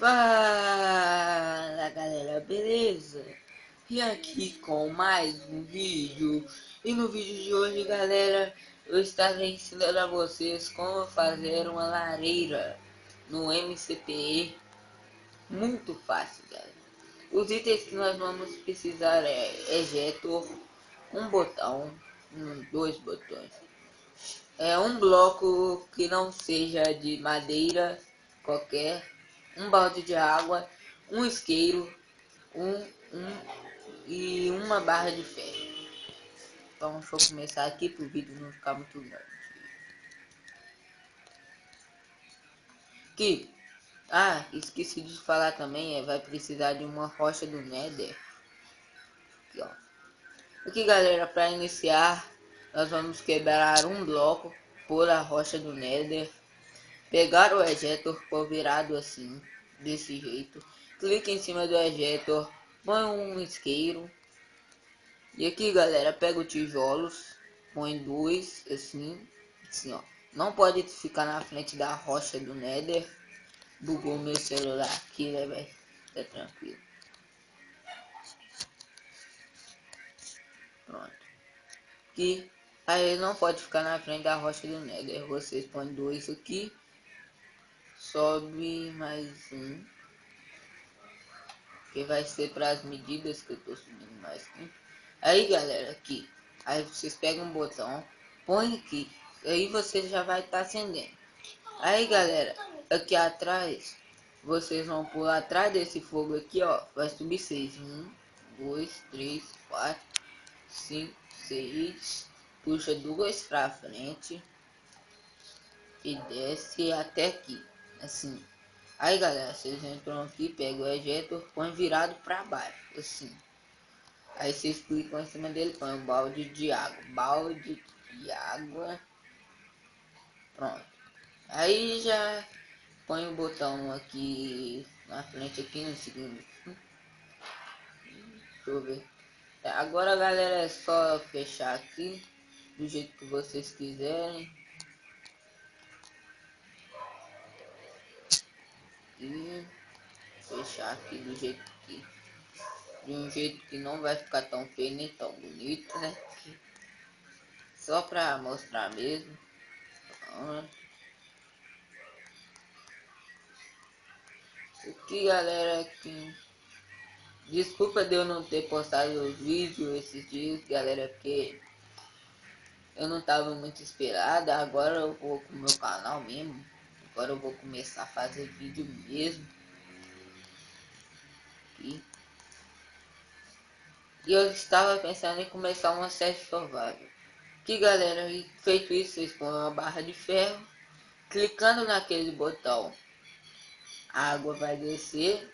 Fala galera, beleza? E aqui com mais um vídeo. E no vídeo de hoje, galera, eu estarei ensinando a vocês como fazer uma lareira no MCPE. Muito fácil, galera. Os itens que nós vamos precisar é ejetor, um botão, dois botões. É um bloco que não seja de madeira qualquer, um balde de água, um isqueiro, e uma barra de ferro. Então deixa eu começar aqui para o vídeo não ficar muito grande. Aqui, esqueci de falar também, vai precisar de uma rocha do Nether. Aqui, ó. Aqui, galera, para iniciar, nós vamos quebrar um bloco por a rocha do Nether. Pegar o ejetor por virado assim, desse jeito. Clique em cima do ejetor, põe um isqueiro. E aqui, galera, pega os tijolos, põe dois assim, ó. Não pode ficar na frente da rocha do Nether. Bugou meu celular aqui, né, velho? Tá tranquilo. Pronto. Aqui, aí não pode ficar na frente da rocha do Nether. Vocês põem dois aqui. Sobe mais um. Que vai ser para as medidas que eu tô subindo mais aqui. Aí, galera, aqui. Aí vocês pegam um botão, põe aqui. Aí você já vai estar acendendo. Aí, galera, aqui atrás, vocês vão pular atrás desse fogo aqui, ó. Vai subir 6. 1, 2, 3, 4, 5, 6. Puxa duas pra frente. E desce até aqui. Assim. Aí, galera, vocês entram aqui, pegam o ejetor, põe virado pra baixo. Assim. Aí vocês clicam em cima dele, põe um balde de água. Balde de água. Pronto. Aí já põe o botão aqui na frente, aqui no segundo. Deixa eu ver. Agora, galera, é só fechar aqui do jeito que vocês quiserem. E fechar aqui do jeito que... De um jeito que não vai ficar tão feio nem tão bonito, né? Só pra mostrar mesmo. Aqui, galera, aqui. Desculpa de eu não ter postado os vídeos esses dias, galera, porque eu não tava muito esperada. Agora eu vou com o meu canal mesmo. Agora eu vou começar a fazer vídeo mesmo. Aqui. E eu estava pensando em começar uma série survival. Que, galera, feito isso, vocês põem uma barra de ferro. Clicando naquele botão, a água vai descer.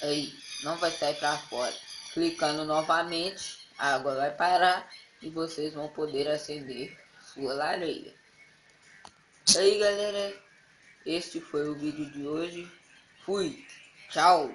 Aí, não vai sair para fora. Clicando novamente, a água vai parar e vocês vão poder acender sua lareira. Aí, galera, este foi o vídeo de hoje. Fui, tchau.